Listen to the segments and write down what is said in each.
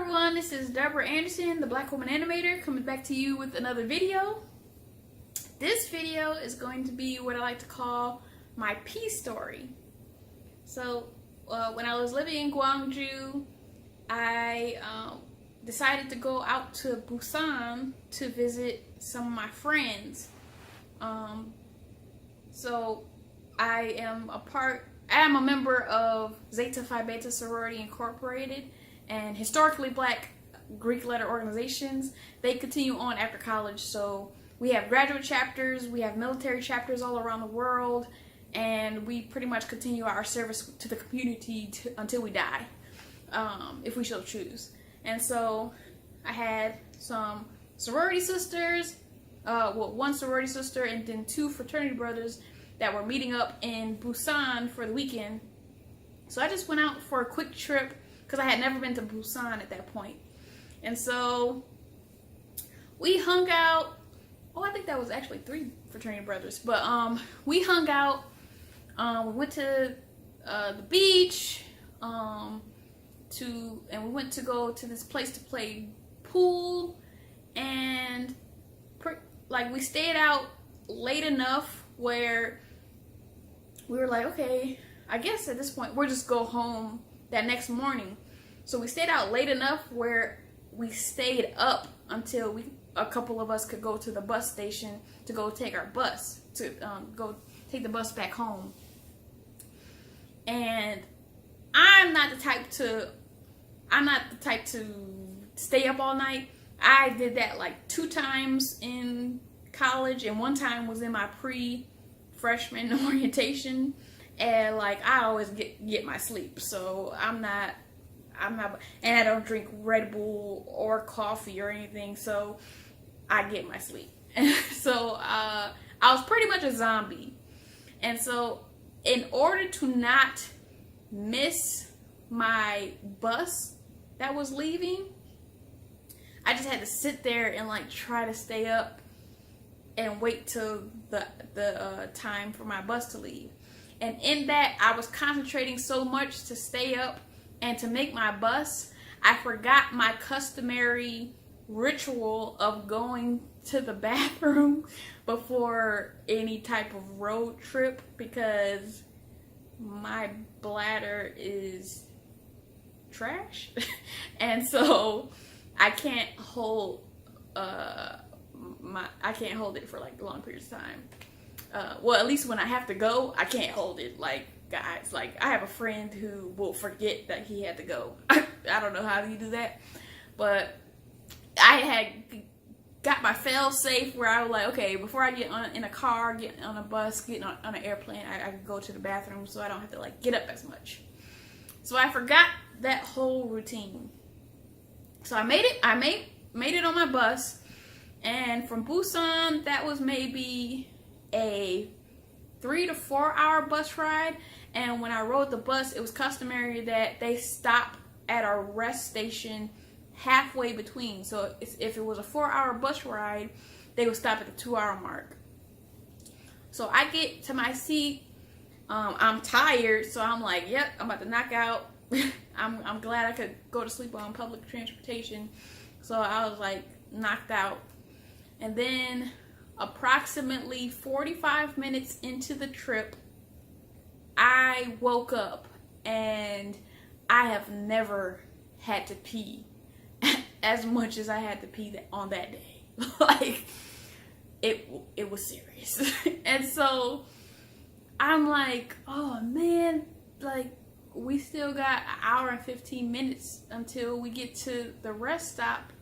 everyone, this is Deborah Anderson, the Black Woman Animator, coming back to you with another video. This video is going to be what I like to call my pee story. So when I was living in Gwangju, I decided to go out to Busan to visit some of my friends. So I am a member of Zeta Phi Beta Sorority Incorporated, and historically black Greek letter organizations. They continue on after college, so we have graduate chapters, we have military chapters all around the world, and we pretty much continue our service to the community until we die, if we so choose. And so I had some sorority sisters, one sorority sister and then two fraternity brothers that were meeting up in Busan for the weekend. So I just went out for a quick trip because I had never been to Busan at that point. And so we hung out. Oh, I think that was actually three fraternity brothers. But we hung out. We went to the beach. And we went to go to this place to play pool. And we stayed out late enough where we were like, okay, I guess at this point we'll just go home that next morning. So we stayed out late enough where we stayed up until a couple of us could go to the bus station to go take our bus, to go take the bus back home. And I'm not the type to stay up all night. I did that like 2 times in college, and 1 time was in my pre-freshman orientation, and like I always get my sleep. So I'm not, and I don't drink Red Bull or coffee or anything, so I get my sleep. And so I was pretty much a zombie. And so in order to not miss my bus that was leaving, I just had to sit there and like try to stay up and wait till the time for my bus to leave. And in that, I was concentrating so much to stay up and to make my bus, I forgot my customary ritual of going to the bathroom before any type of road trip, because my bladder is trash. And so I can't hold I can't hold it for like long periods of time. Well, at least when I have to go, I can't hold it. Like, guys, like I have a friend who will forget that he had to go. I don't know how you do that, but I had got my fail safe where I was like, okay, before I get in a car, get on a bus, get on an airplane, I can go to the bathroom so I don't have to like get up as much. So I forgot that whole routine. So I made it on my bus, and from Busan, that was maybe a 3 to 4 hour bus ride. And when I rode the bus, it was customary that they stop at a rest station halfway between. So if it was a 4 hour bus ride, they would stop at the 2 hour mark. So I get to my seat. I'm tired, so I'm like, yep, I'm about to knock out. I'm glad I could go to sleep on public transportation. So I was like knocked out. And then approximately 45 minutes into the trip, I woke up, and I have never had to pee as much as I had to pee on that day. Like, it was serious. And so I'm like, oh man, like we still got 1 hour and 15 minutes until we get to the rest stop.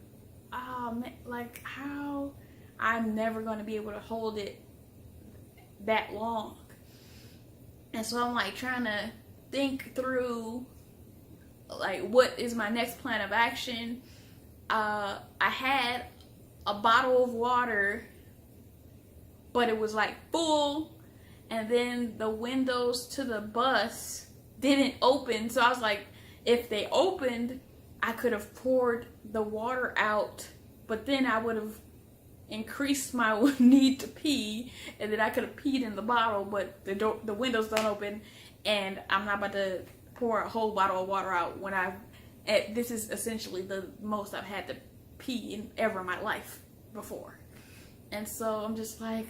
Oh man, like how? I'm never going to be able to hold it that long. And so I'm like trying to think through like what is my next plan of action. I had a bottle of water, but it was like full, and then the windows to the bus didn't open. So I was like, if they opened, I could have poured the water out, but then I would have increased my need to pee, and then I could have peed in the bottle, but the windows don't open, and I'm not about to pour a whole bottle of water out when I this is essentially the most I've had to pee ever in my life before. And so I'm just like,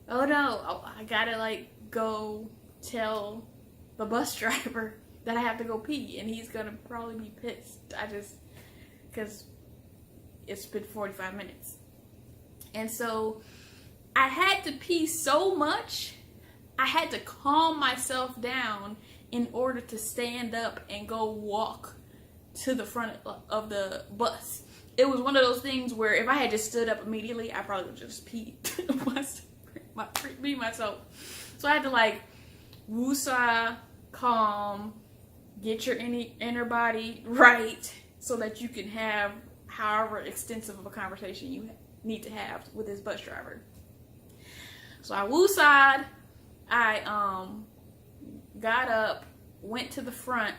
oh no, I gotta like go tell the bus driver that I have to go pee, and he's gonna probably be pissed. Because it's been 45 minutes. And so I had to pee so much, I had to calm myself down in order to stand up and go walk to the front of the bus. It was one of those things where if I had just stood up immediately, I probably would just pee myself. So I had to like woosah, calm, get your inner body right so that you can have however extensive of a conversation you need to have with this bus driver. So I woosah'd, I got up, went to the front,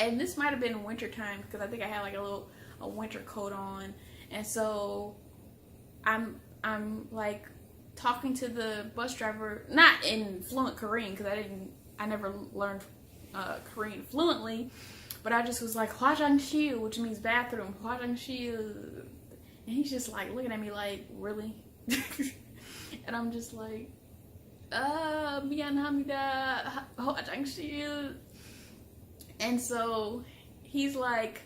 and this might have been winter time because I think I had like a winter coat on, and so I'm like talking to the bus driver, not in fluent Korean because I never learned Korean fluently, but I just was like 화장실, which means bathroom, 화장실, and he's just like looking at me like, really? And I'm just like, 미안합니다, 화장실. And so he's like,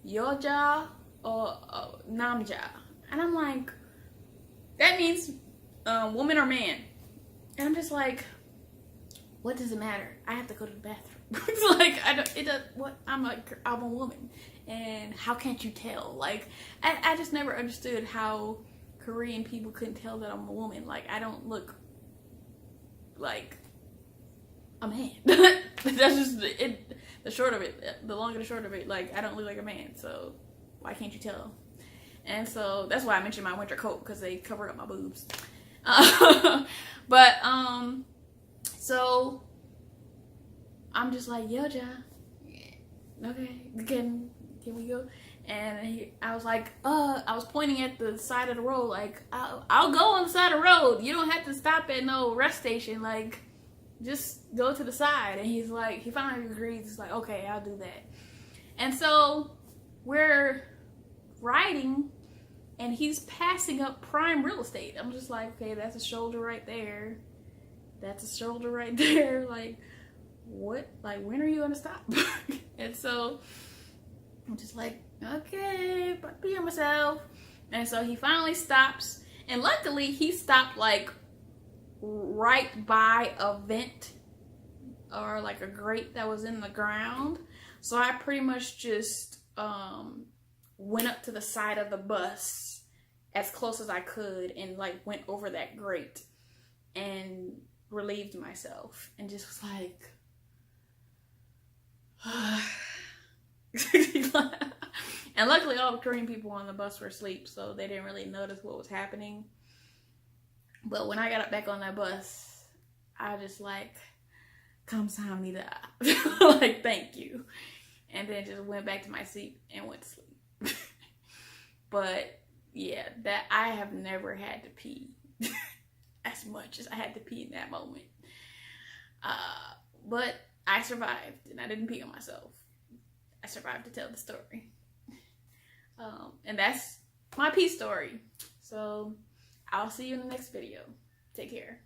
여자 or 남자, and I'm like, that means woman or man. And I'm just like, what does it matter? I have to go to the bathroom. It's like, I'm a woman, and how can't you tell? Like, I just never understood how Korean people couldn't tell that I'm a woman. Like, I don't look like a man. That's just the short of it. The long and the short of it, like, I don't look like a man, so why can't you tell? And so that's why I mentioned my winter coat, because they covered up my boobs. But so I'm just like, Yoja, okay, can we go? And I was like, I was pointing at the side of the road, like, I'll go on the side of the road. You don't have to stop at no rest station. Like, just go to the side. And he's like, he finally agrees. He's like, okay, I'll do that. And so we're riding, and he's passing up prime real estate. I'm just like, okay, that's a shoulder right there. That's a shoulder right there. Like, what? Like, when are you gonna stop? And so I'm just like, okay, but be on myself. And so he finally stops, and luckily he stopped like right by a vent or like a grate that was in the ground. So I pretty much just went up to the side of the bus as close as I could and like went over that grate and relieved myself and just was like, and luckily all the Korean people on the bus were asleep, so they didn't really notice what was happening. But when I got back on that bus, I just like, 감사합니다. Like, thank you. And then just went back to my seat and went to sleep. But yeah, that I have never had to pee as much as I had to pee in that moment. But I survived, and I didn't pee on myself. I survived to tell the story. And that's my pee story. So I'll see you in the next video. Take care.